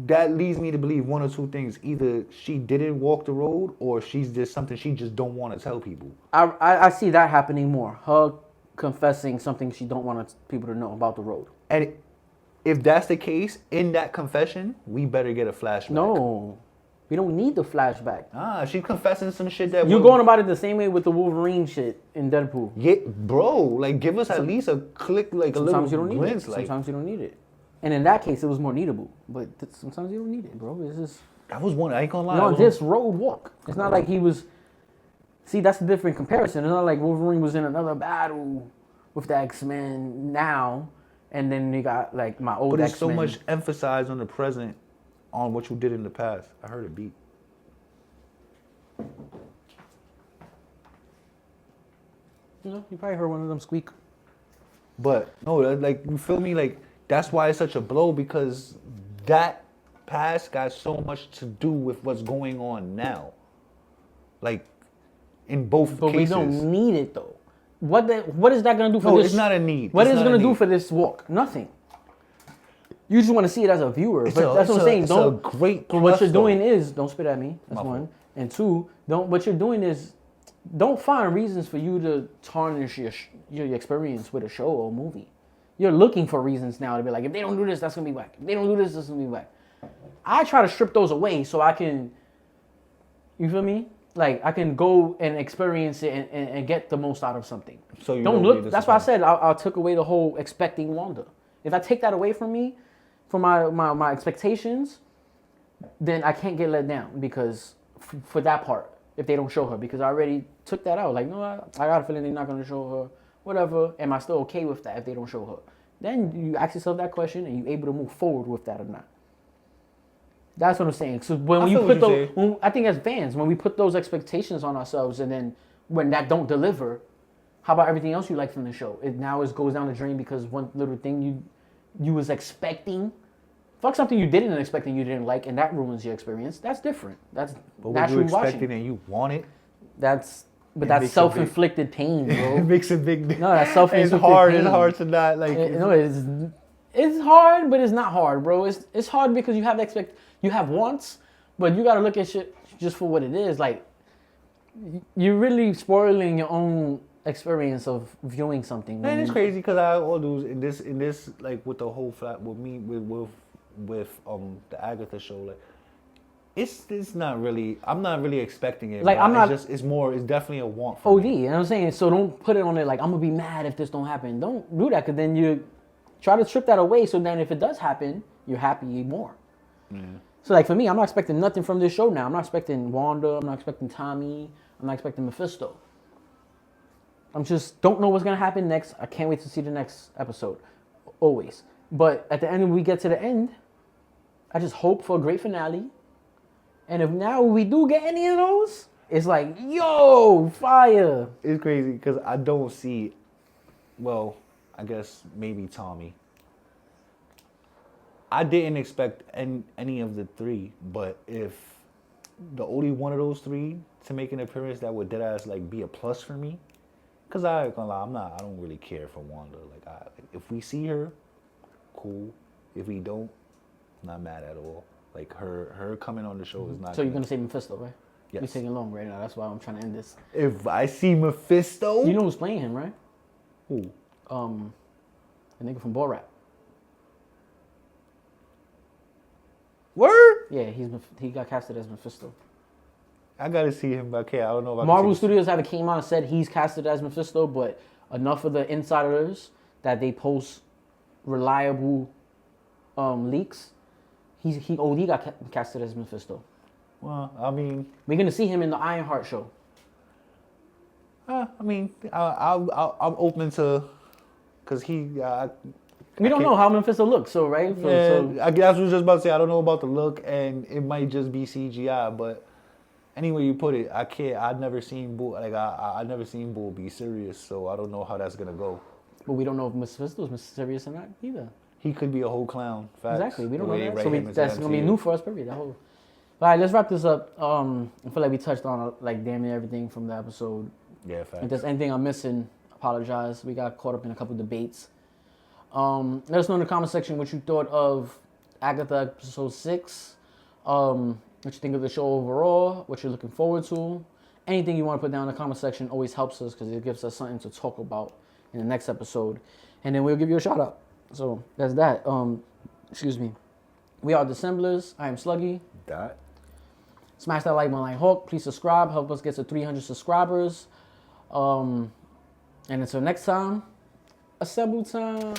that leads me to believe one or two things: either she didn't walk the road, or she's just something she just don't want to tell people. I see that happening more. Her confessing something she don't want people to know about the road. And if that's the case, in that confession, we better get a flashback. No, we don't need the flashback. She's confessing some shit that You're going about it the same way with the Wolverine shit in Deadpool. Yeah, bro, like give us at least a click, like a little Sometimes you don't need glimpse, it. like Sometimes you don't need it. And in that case, it was more needable. But sometimes you don't need it, bro. It's just that was one. I ain't gonna lie. you're on that was- this road walk. It's not like he was. See, that's a different comparison. It's not like Wolverine was in another battle with the X-Men now, and then you got like my old But it's X-Men. so much emphasized on the present, on what you did in the past. I heard a beat. You know, you probably heard one of them squeak. But no, like you feel me? Like that's why it's such a blow, because that past got so much to do with what's going on now. Like in both But cases. we don't need it though. What is that gonna do for No, this? it's not a need. What It's is it not a gonna do need. for this walk? Nothing. You just want to see it as a viewer, It's but a- that's what it's I'm a- saying. it's a Don't. great But what plus, you're doing though. is don't spit at me. That's My one. fault. And two, don't. What you're doing is don't find reasons for you to tarnish your experience with a show or movie. You're looking for reasons now to be like, if they don't do this, that's gonna be whack. If they don't do this, that's gonna be whack. I try to strip those away so I can. You feel me? Like I can go and experience it and get the most out of something. So you don't don't look. be That's why I disappointed. said I took away the whole expecting Wanda. If I take that away from me, from my expectations, then I can't get let down because for that part, if they don't show her, because I already took that out. Like, no, I got a feeling they're not going to show her. Whatever. Am I still okay with that if they don't show her? Then you ask yourself that question and you're able to move forward with that or not. That's what I'm saying. So when you feel put what those, you're saying. I think as fans, when we put those expectations on ourselves, and then when that don't deliver, how about everything else you like from the show? It now goes down the drain because one little thing you was expecting, fuck something you didn't expect and you didn't like, and that ruins your experience. That's different. That's But what you naturally expected watching. and you want it. But It that's makes a self-inflicted pain, It bro. makes a big difference. No, that's self-inflicted It's hard. pain. It's hard to not like. No, it's hard, but it's not hard, bro. It's hard because you have wants, but you gotta look at shit just for what it is. Like you're really spoiling your own experience of viewing something. Man, it's crazy because I all do in this like with the whole flat with me with the Agatha show, like it's not really, I'm not really expecting it. Like, but I'm not- it's definitely a want for OD, me. you know what I'm saying? So don't put it on it like I'm gonna be mad if this don't happen. Don't do that, because then you try to strip that away. So then if it does happen, you're happy more. So like for me, I'm not expecting nothing from this show now. I'm not expecting Wanda. I'm not expecting Tommy. I'm not expecting Mephisto. I'm just don't know what's gonna happen next. I can't wait to see the next episode. Always. But at the end, when we get to the end, I just hope for a great finale. And if now we do get any of those, it's like, yo, fire. It's crazy because I don't see, well, I guess maybe Tommy. I didn't expect any of the three, but if the only one of those three to make an appearance, that would deadass like be a plus for me. Cause I ain't gonna lie, I don't really care for Wanda. Like, if we see her, cool. If we don't, not mad at all. Like her coming on the show is not. So you're gonna say Mephisto, right? Yes. You're taking long right now. That's why I'm trying to end this. If I see Mephisto, You know who's playing him, right? who? The nigga from Borat. Word? Yeah, he got casted as Mephisto. I gotta see him, but okay, I don't know if I Marvel can see Studios haven't came out and said he's casted as Mephisto, but enough of the insiders that they post reliable leaks, he OD got casted as Mephisto. Well, I mean, We're gonna see him in the Ironheart show. I mean, I'm open to, cause he. We don't know how Mephisto looks, so right? I guess I was just about to say I don't know about the look, and it might just be CGI. But anyway you put it, I can't. I've never seen Bull never seen Bull be serious, so I don't know how that's gonna go. But we don't know if Mephisto is serious or not either. He could be a whole clown. Facts. Exactly, we don't The know way that. they So write him into that's the gonna be MCU. new for us, period. That whole. All right, let's wrap this up. I feel like we touched on like damn near everything from the episode. Yeah, If facts. there's anything I'm missing, apologize. We got caught up in a couple debates. Let us know in the comment section what you thought of Agatha episode 6. What you think of the show overall. What you're looking forward to. Anything you want to put down in the comment section always helps us because it gives us something to talk about in the next episode. And then we'll give you a shout out. So that's that. Excuse me. We are Dissemblers. I am Sluggy. That. Smash that like button like Hawk. Please subscribe. Help us get to 300 subscribers. And until next time, assemble time.